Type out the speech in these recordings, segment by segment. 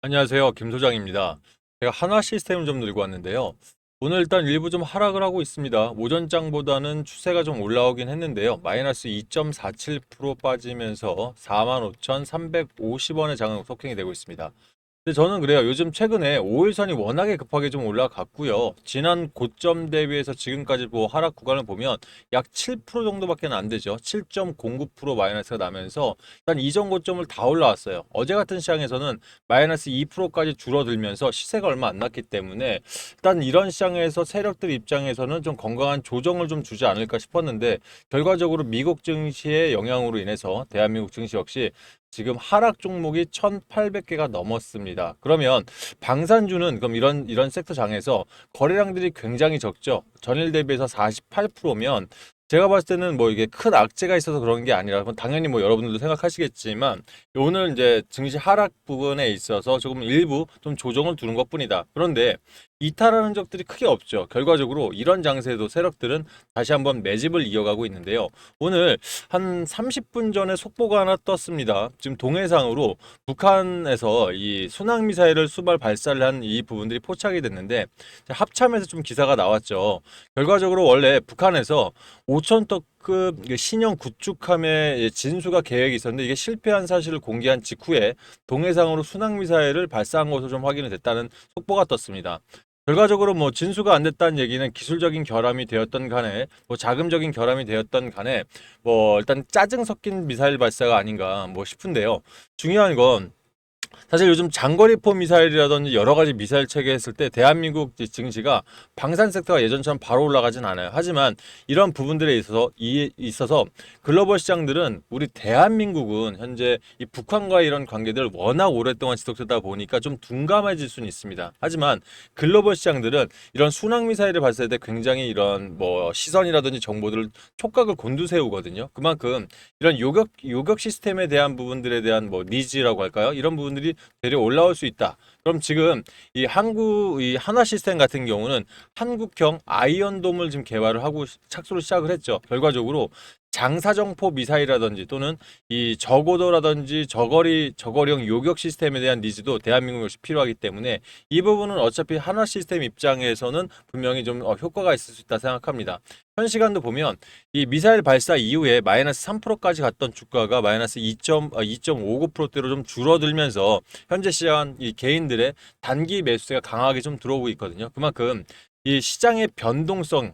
안녕하세요. 김 소장입니다. 제가 한화 시스템을 좀 들고 왔는데요. 오늘 일단 일부 좀 하락을 하고 있습니다. 오전장보다는 추세가 좀 올라오긴 했는데요. 마이너스 2.47% 빠지면서 45,350원의 장은 속행이 되고 있습니다. 근데 저는 그래요. 요즘 최근에 5일선이 워낙에 급하게 좀 올라갔고요. 지난 고점 대비해서 지금까지 뭐 하락 구간을 보면 약 7% 정도밖에 안 되죠. 7.09% 마이너스가 나면서 일단 이전 고점을 다 올라왔어요. 어제 같은 시장에서는 마이너스 2%까지 줄어들면서 시세가 얼마 안 났기 때문에 일단 이런 시장에서 세력들 입장에서는 좀 건강한 조정을 좀 주지 않을까 싶었는데 결과적으로 미국 증시의 영향으로 인해서 대한민국 증시 역시 지금 하락 종목이 1,800개가 넘었습니다. 그러면 방산주는 그럼 이런 섹터 장에서 거래량들이 굉장히 적죠. 전일 대비해서 48%면 제가 봤을 때는 뭐 이게 큰 악재가 있어서 그런 게 아니라 당연히 뭐 여러분들도 생각하시겠지만 오늘 이제 증시 하락 부분에 있어서 조금 일부 좀 조정을 두는 것뿐이다. 그런데 이탈하는 적들이 크게 없죠. 결과적으로 이런 장세에도 세력들은 다시 한번 매집을 이어가고 있는데요. 오늘 한 30분 전에 속보가 하나 떴습니다. 지금 동해상으로 북한에서 이 순항미사일을 수발 발사를 한 이 부분들이 포착이 됐는데 합참에서 좀 기사가 나왔죠. 결과적으로 원래 북한에서 5,000톤급 신형 구축함의 진수가 계획이 있었는데 이게 실패한 사실을 공개한 직후에 동해상으로 순항미사일을 발사한 것으로 좀 확인이 됐다는 속보가 떴습니다. 결과적으로 뭐 진수가 안 됐다는 얘기는 기술적인 결함이 되었던 간에 뭐 자금적인 결함이 되었던 간에 뭐 일단 짜증 섞인 미사일 발사가 아닌가 뭐 싶은데요. 중요한 건 사실 요즘 장거리포 미사일이라든지 여러 가지 미사일 체계 했을 때 대한민국 증시가 방산 섹터가 예전처럼 바로 올라가진 않아요. 하지만 이런 부분들에 있어서 글로벌 시장들은 우리 대한민국은 현재 이 북한과 이런 관계들 워낙 오랫동안 지속되다 보니까 좀 둔감해질 수는 있습니다. 하지만 글로벌 시장들은 이런 순항 미사일을 발사할 때 굉장히 이런 뭐 시선이라든지 정보들을 촉각을 곤두세우거든요. 그만큼 이런 요격 시스템에 대한 부분들에 대한 뭐 니즈라고 할까요? 이런 부분들이 되려 올라올 수 있다. 그럼 지금 이 한화 시스템 같은 경우는 한국형 아이언돔을 지금 개발을 하고 착수를 시작을 했죠. 결과적으로 장사정포 미사일이라든지 또는 이 저고도라든지 저거리형 요격 시스템에 대한 니즈도 대한민국 역시 필요하기 때문에 이 부분은 어차피 한화 시스템 입장에서는 분명히 좀 효과가 있을 수 있다 생각합니다. 현 시간도 보면 이 미사일 발사 이후에 마이너스 3%까지 갔던 주가가 마이너스 2.59%대로 좀 줄어들면서 현재 시장 이 개인들의 단기 매수세가 강하게 좀 들어오고 있거든요. 그만큼 이 시장의 변동성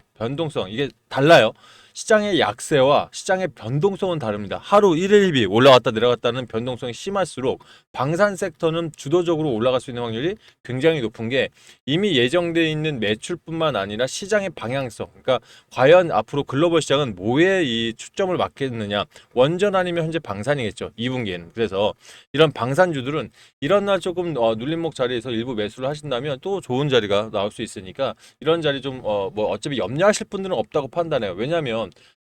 이게 달라요. 시장의 약세와 시장의 변동성은 다릅니다. 하루 1일 2비 올라갔다 내려갔다는 변동성이 심할수록 방산 섹터는 주도적으로 올라갈 수 있는 확률이 굉장히 높은 게 이미 예정되어 있는 매출뿐만 아니라 시장의 방향성. 그러니까 과연 앞으로 글로벌 시장은 뭐에 이 초점을 맞겠느냐. 원전 아니면 현재 방산이겠죠. 2분기에는. 그래서 이런 방산주들은 이런 날 조금 눌림목 자리에서 일부 매수를 하신다면 또 좋은 자리가 나올 수 있으니까 이런 자리 좀 뭐 어차피 염려하실 분들은 없다고 판단해요. 왜냐하면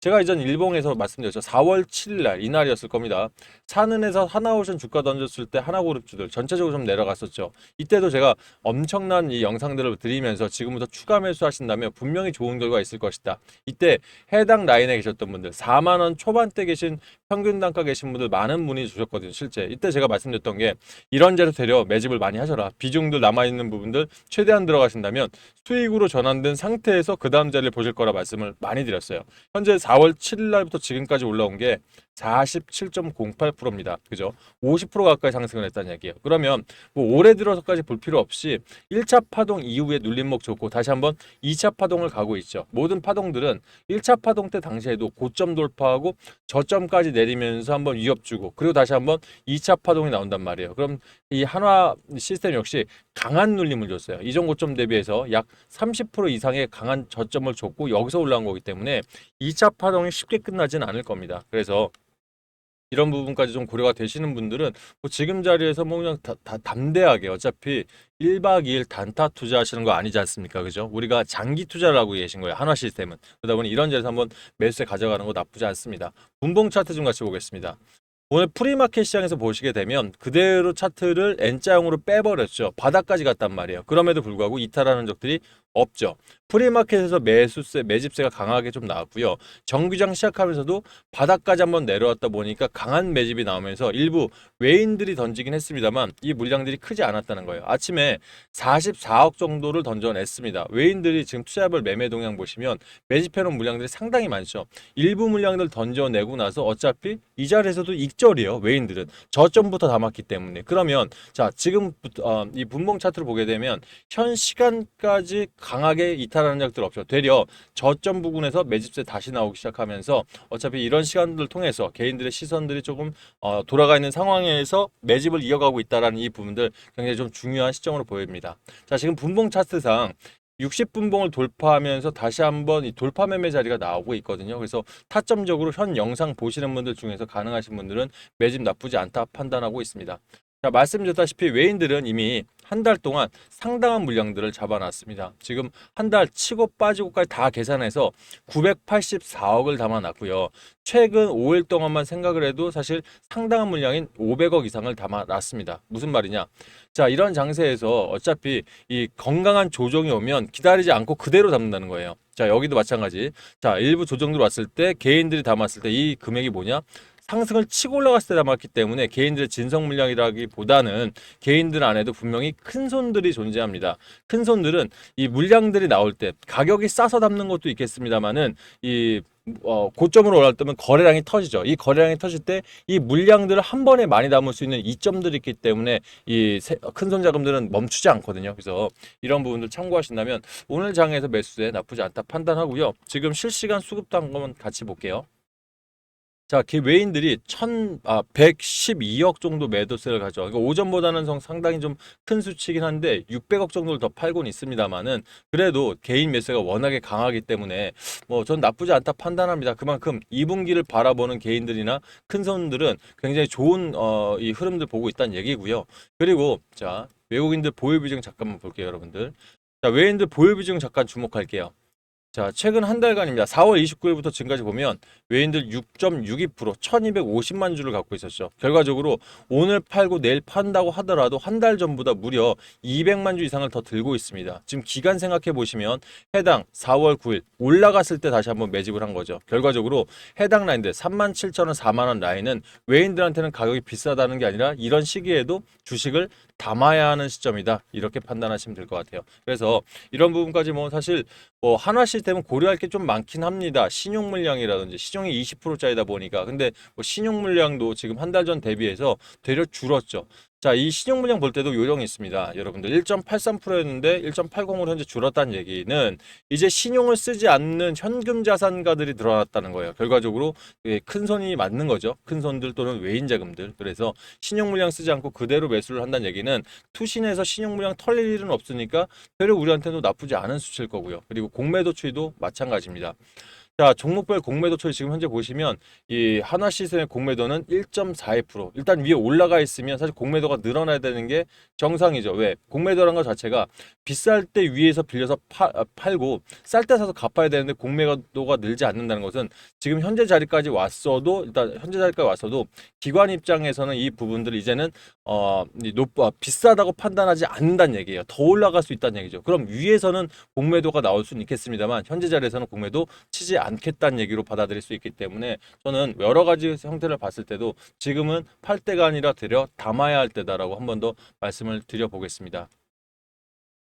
제가 이전 일봉에서 말씀드렸죠. 4월 7일 날 이날이었을 겁니다. 차는에서 하나오션 주가 던졌을 때 하나그룹주들 전체적으로 좀 내려갔었죠. 이때도 제가 엄청난 이 영상들을 드리면서 지금부터 추가 매수하신다면 분명히 좋은 결과가 있을 것이다. 이때 해당 라인에 계셨던 분들 4만 원 초반대 계신 평균 단가 계신 분들 많은 문의 주셨거든요. 실제 이때 제가 말씀드렸던 게 이런 자리 되려 매집을 많이 하셔라. 비중들 남아있는 부분들 최대한 들어가신다면 수익으로 전환된 상태에서 그 다음 자리를 보실 거라 말씀을 많이 드렸어요. 현재 4월 7일 날부터 지금까지 올라온 게 47.08%입니다. 그죠? 50% 가까이 상승을 했다는 얘기예요. 그러면 뭐 올해 들어서까지 볼 필요 없이 1차 파동 이후에 눌림목 좋고 다시 한번 2차 파동을 가고 있죠. 모든 파동들은 1차 파동 때 당시에도 고점 돌파하고 저점까지 내리면서 한번 위협 주고 그리고 다시 한번 2차 파동이 나온단 말이에요. 그럼 이 한화 시스템 역시 강한 눌림을 줬어요. 이전 고점 대비해서 약 30% 이상의 강한 저점을 줬고 여기서 올라온 거기 때문에 2차 파동이 쉽게 끝나진 않을 겁니다. 그래서 이런 부분까지 좀 고려가 되시는 분들은 뭐 지금 자리에서 뭐 그냥 다 담대하게 어차피 1박 2일 단타 투자하시는 거 아니지 않습니까? 그죠? 우리가 장기 투자를 하고 계신 거예요. 한화 시스템은. 그러다 보니 이런 자리에서 한번 매수세 가져가는 거 나쁘지 않습니다. 분봉 차트 좀 같이 보겠습니다. 오늘 프리마켓 시장에서 보시게 되면 그대로 차트를 N자형으로 빼버렸죠. 바닥까지 갔단 말이에요. 그럼에도 불구하고 이탈하는 적들이 없죠. 프리마켓에서 매수세, 매집세가 강하게 좀 나왔고요. 정규장 시작하면서도 바닥까지 한번 내려왔다 보니까 강한 매집이 나오면서 일부 외인들이 던지긴 했습니다만 이 물량들이 크지 않았다는 거예요. 아침에 44억 정도를 던져냈습니다. 외인들이 지금 투자별 매매 동향 보시면 매집해놓은 물량들이 상당히 많죠. 일부 물량들 던져내고 나서 어차피 이 자리에서도 익절이에요. 외인들은 저점부터 담았기 때문에. 그러면 자 지금부터 이 분봉 차트를 보게 되면 현 시간까지 강하게 이탈하는 적들 없죠. 되려 저점 부근에서 매집세 다시 나오기 시작하면서 어차피 이런 시간들을 통해서 개인들의 시선들이 조금 돌아가 있는 상황에서 매집을 이어가고 있다라는 이 부분들 굉장히 좀 중요한 시점으로 보입니다. 자, 지금 분봉 차트상 60분봉을 돌파하면서 다시 한번 이 돌파 매매 자리가 나오고 있거든요. 그래서 타점적으로 현 영상 보시는 분들 중에서 가능하신 분들은 매집 나쁘지 않다 판단하고 있습니다. 자, 말씀드렸다시피 외인들은 이미 한 달 동안 상당한 물량들을 잡아놨습니다. 지금 한 달 치고 빠지고까지 다 계산해서 984억을 담아놨고요. 최근 5일 동안만 생각을 해도 사실 상당한 물량인 500억 이상을 담아놨습니다. 무슨 말이냐? 자, 이런 장세에서 어차피 이 건강한 조정이 오면 기다리지 않고 그대로 담는다는 거예요. 자, 여기도 마찬가지. 자, 일부 조정들 왔을 때 개인들이 담았을 때 이 금액이 뭐냐? 상승을 치고 올라갔을 때 담았기 때문에 개인들의 진성 물량이라기보다는 개인들 안에도 분명히 큰 손들이 존재합니다. 큰 손들은 이 물량들이 나올 때 가격이 싸서 담는 것도 있겠습니다만은 이 고점으로 올라갈 때면 거래량이 터지죠. 이 거래량이 터질 때 이 물량들을 한 번에 많이 담을 수 있는 이점들이 있기 때문에 이 큰손 자금들은 멈추지 않거든요. 그래서 이런 부분들 참고하신다면 오늘 장에서 매수세 나쁘지 않다 판단하고요. 지금 실시간 수급도 한번 같이 볼게요. 자, 외인들이 112억 정도 매도세를 가져. 그러니까 오전보다는 상당히 좀 큰 수치이긴 한데 600억 정도를 더 팔고는 있습니다만은 그래도 개인 매수가 워낙에 강하기 때문에 뭐 전 나쁘지 않다 판단합니다. 그만큼 2분기를 바라보는 개인들이나 큰 손들은 굉장히 좋은 이 흐름들 보고 있다는 얘기고요. 그리고 자, 외국인들 보유 비중 잠깐만 볼게요, 여러분들. 자, 외인들 보유 비중 잠깐 주목할게요. 자, 최근 한 달간입니다. 4월 29일부터 지금까지 보면 외인들 6.62%, 1250만 주를 갖고 있었죠. 결과적으로 오늘 팔고 내일 판다고 하더라도 한 달 전보다 무려 200만 주 이상을 더 들고 있습니다. 지금 기간 생각해 보시면 해당 4월 9일 올라갔을 때 다시 한번 매집을 한 거죠. 결과적으로 해당 라인들 37,000원, 4만 원 라인은 외인들한테는 가격이 비싸다는 게 아니라 이런 시기에도 주식을 담아야 하는 시점이다. 이렇게 판단하시면 될 것 같아요. 그래서 이런 부분까지 뭐 사실 뭐 한화 시스템은 고려할 게 좀 많긴 합니다. 신용 물량이라든지 시중이 20%짜리다 보니까 근데 뭐 신용 물량도 지금 한 달 전 대비해서 되려 줄었죠. 자, 이 신용 물량 볼 때도 요령이 있습니다. 여러분들 1.83%였는데 1.80으로 현재 줄었다는 얘기는 이제 신용을 쓰지 않는 현금 자산가들이 늘어났다는 거예요. 결과적으로 큰 손이 맞는 거죠. 큰 손들 또는 외인 자금들. 그래서 신용 물량 쓰지 않고 그대로 매수를 한다는 얘기는 투신에서 신용 물량 털릴 일은 없으니까 되려 우리한테도 나쁘지 않은 수치일 거고요. 그리고 공매도 추이도 마찬가지입니다. 자, 종목별 공매도 추이 지금 현재 보시면 이 하나 시스템의 공매도는 1.42%. 일단 위에 올라가 있으면 사실 공매도가 늘어나야 되는 게 정상이죠. 왜? 공매도라는 것 자체가 비쌀 때 위에서 빌려서 팔고 쌀 때 사서 갚아야 되는데 공매도가 늘지 않는다는 것은 지금 현재 자리까지 왔어도 일단 현재 자리까지 왔어도 기관 입장에서는 이 부분들을 이제는 비싸다고 판단하지 않는다는 얘기예요. 더 올라갈 수 있다는 얘기죠. 그럼 위에서는 공매도가 나올 수는 있겠습니다만 현재 자리에서는 공매도 치지 않겠다는 얘기로 받아들일 수 있기 때문에 저는 여러 가지 형태를 봤을 때도 지금은 팔 때가 아니라 되려 담아야 할 때다라고 한 번 더 말씀을 드려보겠습니다.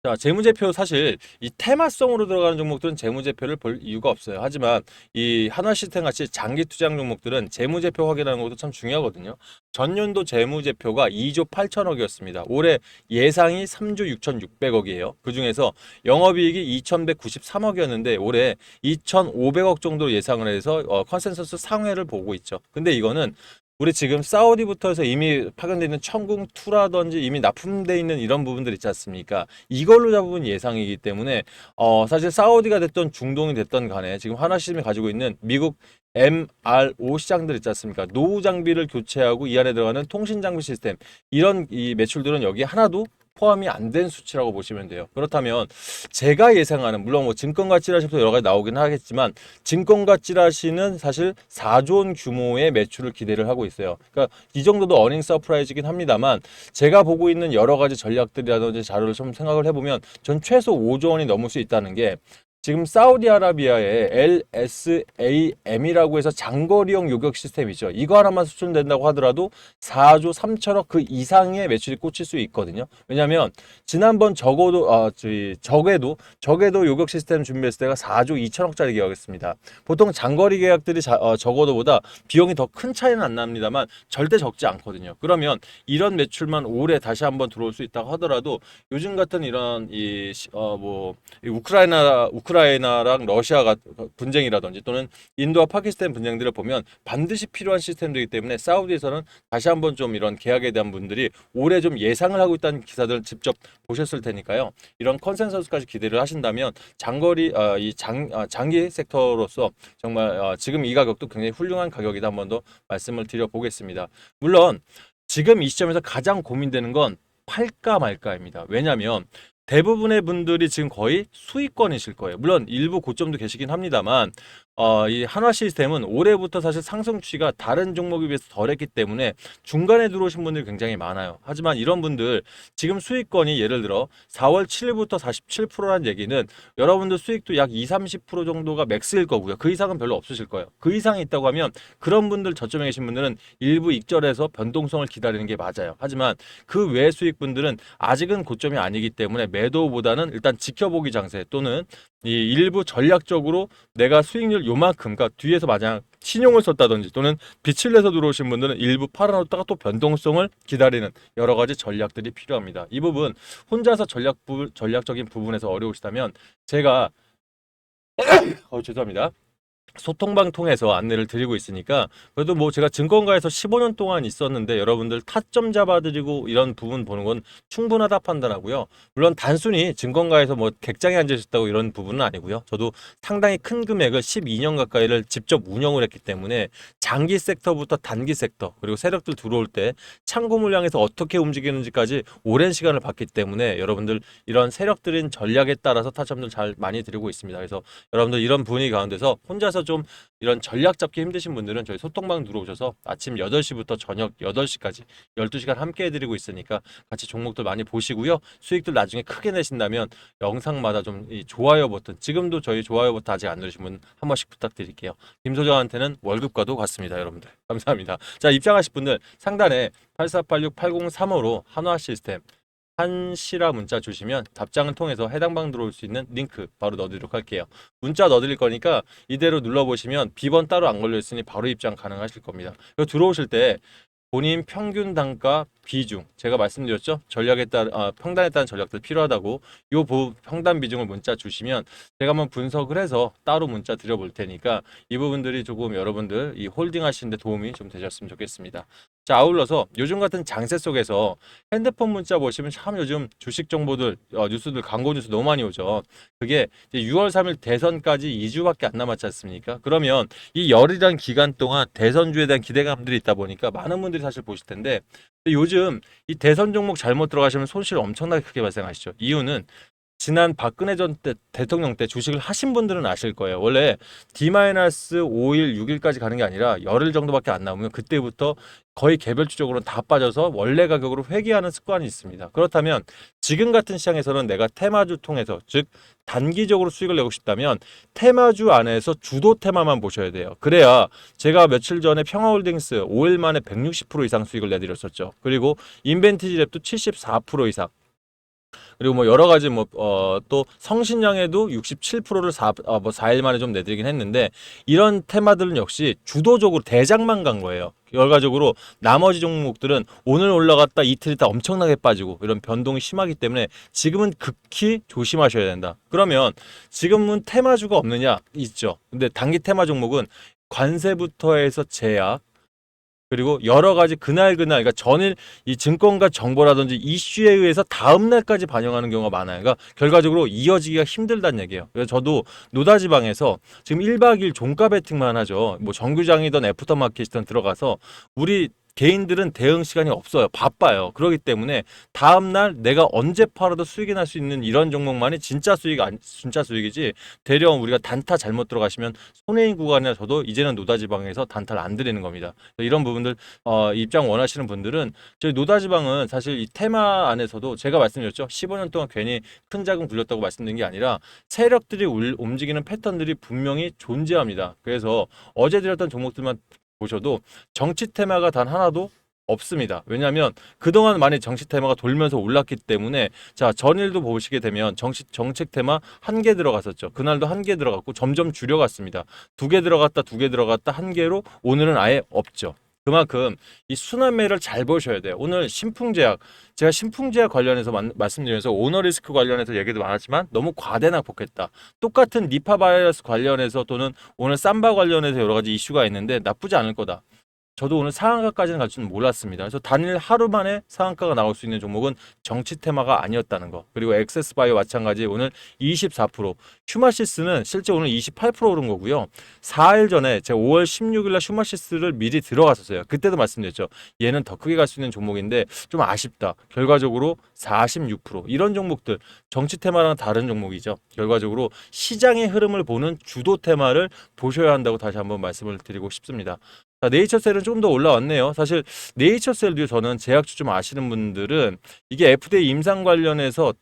자, 재무제표 사실 이 테마성으로 들어가는 종목들은 재무제표를 볼 이유가 없어요. 하지만 이 한화시스템 같이 장기 투자형 종목들은 재무제표 확인하는 것도 참 중요하거든요. 전년도 재무제표가 2조 8천억이었습니다. 올해 예상이 3조 6,600억이에요. 그중에서 영업이익이 2,193억이었는데 올해 2,500억 정도 예상을 해서 컨센서스 상회를 보고 있죠. 근데 이거는 우리 지금 사우디부터 해서 이미 파견되어 있는 천궁2라든지 이미 납품되어 있는 이런 부분들 있지 않습니까? 이걸로 잡은 예상이기 때문에 사실 사우디가 됐던 중동이 됐던 간에 지금 하나시스템이 가지고 있는 미국 MRO 시장들 있지 않습니까? 노후 장비를 교체하고 이 안에 들어가는 통신 장비 시스템 이런 이 매출들은 여기 하나도 포함이 안 된 수치라고 보시면 돼요. 그렇다면 제가 예상하는, 물론 뭐 증권가 찌라시부터 여러 가지 나오긴 하겠지만, 증권가 찌라시는 사실 4조 원 규모의 매출을 기대를 하고 있어요. 그러니까 이 정도도 어닝 서프라이즈긴 합니다만, 제가 보고 있는 여러 가지 전략들이라든지 자료를 좀 생각을 해보면 전 최소 5조 원이 넘을 수 있다는 게, 지금 사우디아라비아의 LSAM이라고 해서 장거리용 요격 시스템이죠. 이거 하나만 수출된다고 하더라도 4조 3천억 그 이상의 매출이 꽂힐 수 있거든요. 왜냐하면 지난번 적에도 요격 시스템 준비했을 때가 4조 2천억짜리 계약이었습니다. 보통 장거리 계약들이 적어도보다 비용이 더 큰 차이는 안 납니다만 절대 적지 않거든요. 그러면 이런 매출만 올해 다시 한번 들어올 수 있다고 하더라도, 요즘 같은 이런 우크라이나랑 러시아가 분쟁이라든지 또는 인도와 파키스탄 분쟁들을 보면 반드시 필요한 시스템들이기 때문에, 사우디에서는 다시 한번 좀 이런 계약에 대한 분들이 올해 좀 예상을 하고 있다는 기사들을 직접 보셨을 테니까요. 이런 컨센서스까지 기대를 하신다면 장기 섹터로서 정말 지금 이 가격도 굉장히 훌륭한 가격이다, 한 번 더 말씀을 드려보겠습니다. 물론 지금 이 시점에서 가장 고민되는 건 팔까 말까입니다. 왜냐하면 대부분의 분들이 지금 거의 수익권이실 거예요. 물론 일부 고점도 계시긴 합니다만, 이 한화 시스템은 올해부터 사실 상승 추이가 다른 종목에 비해서 덜했기 때문에 중간에 들어오신 분들이 굉장히 많아요. 하지만 이런 분들 지금 수익권이 예를 들어 4월 7일부터 47%라는 얘기는 여러분들 수익도 약 20-30% 정도가 맥스일 거고요. 그 이상은 별로 없으실 거예요. 그 이상이 있다고 하면 그런 분들, 저점에 계신 분들은 일부 익절해서 변동성을 기다리는 게 맞아요. 하지만 그 외 수익분들은 아직은 고점이 아니기 때문에 매도보다는 일단 지켜보기 장세, 또는 이 일부 전략적으로 내가 수익률 요만큼, 그러니까 뒤에서 만약 신용을 썼다든지 또는 빚을 내서 들어오신 분들은 일부 팔아놓다가 또 변동성을 기다리는 여러 가지 전략들이 필요합니다. 이 부분 혼자서 전략적인 부분에서 어려우시다면 제가 죄송합니다. 소통방 통해서 안내를 드리고 있으니까, 그래도 뭐 제가 증권가에서 15년 동안 있었는데 여러분들 타점 잡아드리고 이런 부분 보는 건 충분하다 판단하고요. 물론 단순히 증권가에서 뭐 객장에 앉으셨다고 이런 부분은 아니고요. 저도 상당히 큰 금액을 12년 가까이를 직접 운영을 했기 때문에 장기 섹터부터 단기 섹터, 그리고 세력들 들어올 때 창고 물량에서 어떻게 움직이는지까지 오랜 시간을 봤기 때문에 여러분들 이런 세력들인 전략에 따라서 타점들 잘 많이 드리고 있습니다. 그래서 여러분들 이런 분위기 가운데서 혼자서 좀 이런 전략 잡기 힘드신 분들은 저희 소통방 들어오셔서 아침 8시부터 저녁 8시까지 12시간 함께 해드리고 있으니까 같이 종목들 많이 보시고요. 수익들 나중에 크게 내신다면 영상마다 좀 이 좋아요 버튼, 지금도 저희 좋아요 버튼 아직 안 누르신 분 한 번씩 부탁드릴게요. 김소장한테는 월급과도 같습니다. 여러분들 감사합니다. 자, 입장하실 분들 상단에 8486-8035로 한화 시스템 한시라 문자 주시면 답장을 통해서 해당 방 들어올 수 있는 링크 바로 넣어드리도록 할게요. 문자 넣어드릴 거니까 이대로 눌러보시면 비번 따로 안 걸려있으니 바로 입장 가능하실 겁니다. 그리고 들어오실 때 본인 평균 단가 비중, 제가 말씀드렸죠? 전략에 따른 평단에 따른 전략들 필요하다고, 요 평단 비중을 문자 주시면 제가 한번 분석을 해서 따로 문자 드려볼 테니까 이 부분들이 조금 여러분들 이 홀딩 하시는데 도움이 좀 되셨으면 좋겠습니다. 자, 아울러서 요즘 같은 장세 속에서 핸드폰 문자 보시면 참 요즘 주식 정보들, 뉴스들, 광고 뉴스 너무 많이 오죠. 그게 이제 6월 3일 대선까지 2주밖에 안 남았지 않습니까? 그러면 이 열이란 기간 동안 대선주에 대한 기대감들이 있다 보니까 많은 분들이 사실 보실 텐데, 요즘 이 대선 종목 잘못 들어가시면 손실 엄청나게 크게 발생하시죠. 이유는 지난 박근혜 전 대통령 때 주식을 하신 분들은 아실 거예요. 원래 D-5일, 6일까지 가는 게 아니라 열흘 정도밖에 안 남으면 그때부터 거의 개별주적으로는 다 빠져서 원래 가격으로 회귀하는 습관이 있습니다. 그렇다면 지금 같은 시장에서는 내가 테마주 통해서, 즉 단기적으로 수익을 내고 싶다면 테마주 안에서 주도 테마만 보셔야 돼요. 그래야, 제가 며칠 전에 평화홀딩스 5일 만에 160% 이상 수익을 내드렸었죠. 그리고 인벤티지랩도 74% 이상, 그리고 뭐 여러 가지 또 성신양에도 67%를 4일 만에 좀 내드리긴 했는데, 이런 테마들은 역시 주도적으로 대장만 간 거예요. 결과적으로 나머지 종목들은 오늘 올라갔다 이틀 있다 엄청나게 빠지고 이런 변동이 심하기 때문에 지금은 극히 조심하셔야 된다. 그러면 지금은 테마주가 없느냐? 있죠. 근데 단기 테마 종목은 관세부터 해서 제약, 그리고 여러 가지 그날 그러니까 전일 이 증권가 정보라든지 이슈에 의해서 다음 날까지 반영하는 경우가 많아요. 그러니까 결과적으로 이어지기가 힘들다는 얘기예요. 그래서 저도 노다지방에서 지금 1박 2일 종가 베팅만 하죠. 뭐 정규장이든 애프터마켓이든 들어가서 우리 개인들은 대응 시간이 없어요. 바빠요. 그렇기 때문에 다음날 내가 언제 팔아도 수익이 날 수 있는 이런 종목만이 진짜 수익이지, 대령 우리가 단타 잘못 들어가시면 손해인 구간이나 저도 이제는 노다지방에서 단타를 안 드리는 겁니다. 이런 부분들 입장 원하시는 분들은, 저희 노다지방은 사실 이 테마 안에서도 제가 말씀드렸죠. 15년 동안 괜히 큰 자금 굴렸다고 말씀드린 게 아니라 세력들이 움직이는 패턴들이 분명히 존재합니다. 그래서 어제 드렸던 종목들만 보셔도 정치 테마가 단 하나도 없습니다. 왜냐하면 그동안 많이 정치 테마가 돌면서 올랐기 때문에, 자, 전일도 보시게 되면 정책 테마 한 개 들어갔었죠. 그날도 한 개 들어갔고 점점 줄여갔습니다. 두 개 들어갔다, 두 개 들어갔다, 한 개로 오늘은 아예 없죠. 그만큼 이 순환매를 잘 보셔야 돼요. 오늘 신풍제약, 제가 신풍제약 관련해서 말씀드리면서 오너리스크 관련해서 얘기도 많았지만 너무 과대낙폭했다. 똑같은 니파 바이러스 관련해서 또는 오늘 삼바 관련해서 여러 가지 이슈가 있는데 나쁘지 않을 거다. 저도 오늘 상한가까지는 갈 줄은 몰랐습니다. 그래서 단일 하루 만에 상한가가 나올 수 있는 종목은 정치 테마가 아니었다는 거. 그리고 엑세스바이오 마찬가지 오늘 24%, 휴마시스는 실제 오늘 28% 오른 거고요. 4일 전에 제가 5월 16일 날 휴마시스를 미리 들어갔었어요. 그때도 말씀드렸죠. 얘는 더 크게 갈 수 있는 종목인데 좀 아쉽다. 결과적으로 46%. 이런 종목들 정치 테마랑 다른 종목이죠. 결과적으로 시장의 흐름을 보는 주도 테마를 보셔야 한다고 다시 한번 말씀을 드리고 싶습니다. 자, 네이처셀은 좀 더 올라왔네요. 사실 네이처셀도 저는 제약주 좀 아시는 분들은 이게 FDA 임상 관련해서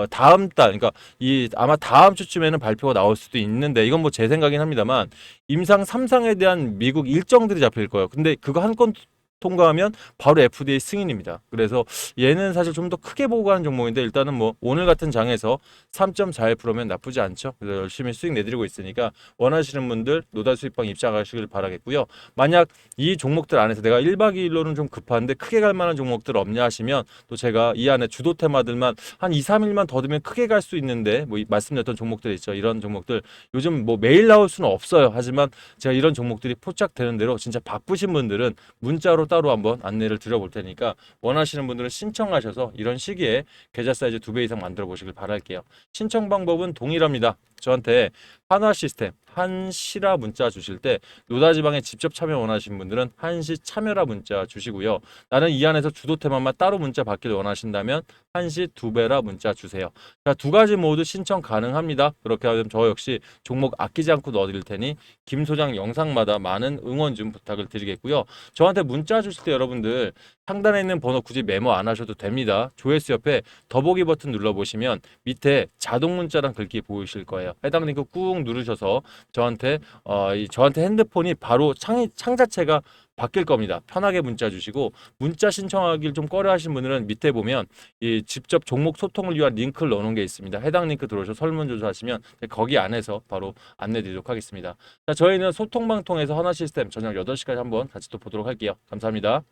다음 달, 그러니까 이 아마 다음 주쯤에는 발표가 나올 수도 있는데, 이건 뭐 제 생각이긴 합니다만 임상 3상에 대한 미국 일정들이 잡힐 거예요. 근데 그거 한 건 통과하면 바로 FDA 승인입니다. 그래서 얘는 사실 좀 더 크게 보고 가는 종목인데, 일단은 뭐 오늘 같은 장에서 3.41%면 나쁘지 않죠. 그래서 열심히 수익 내드리고 있으니까 원하시는 분들 노달 수익방 입장하시길 바라겠고요. 만약 이 종목들 안에서 내가 1박 2일로는 좀 급한데 크게 갈 만한 종목들 없냐 하시면, 또 제가 이 안에 주도 테마들만 한 2, 3일만 더 두면 크게 갈 수 있는데, 뭐 말씀드렸던 종목들 있죠. 이런 종목들 요즘 뭐 매일 나올 수는 없어요. 하지만 제가 이런 종목들이 포착되는 대로 진짜 바쁘신 분들은 문자로 따로 한번 안내를 드려볼 테니까 원하시는 분들은 신청하셔서 이런 시기에 계좌 사이즈 2배 이상 만들어 보시길 바랄게요. 신청 방법은 동일합니다. 저한테 한화 시스템 한시라 문자 주실 때 노다지방에 직접 참여 원하시는 분들은 한시 참여라 문자 주시고요. 나는 이 안에서 주도 테마만 따로 문자 받기를 원하신다면 한시 2배라 문자 주세요. 자, 두 가지 모두 신청 가능합니다. 그렇게 하면 저 역시 종목 아끼지 않고 넣어드릴 테니 김 소장 영상마다 많은 응원 좀 부탁을 드리겠고요. 저한테 문자 주실 때 여러분들 상단에 있는 번호 굳이 메모 안 하셔도 됩니다. 조회수 옆에 더보기 버튼 눌러보시면 밑에 자동 문자란 글귀 보이실 거예요. 해당 링크 꾹 누르셔서 저한테 핸드폰이 바로 창 자체가 바뀔 겁니다. 편하게 문자 주시고, 문자 신청하기를 좀 꺼려 하신 분들은 밑에 보면 이 직접 종목 소통을 위한 링크를 넣어놓은 게 있습니다. 해당 링크 들어오셔서 설문조사 하시면 거기 안에서 바로 안내 드리도록 하겠습니다. 자, 저희는 소통방 통해서 하나 시스템 저녁 8시까지 한번 같이 또 보도록 할게요. 감사합니다.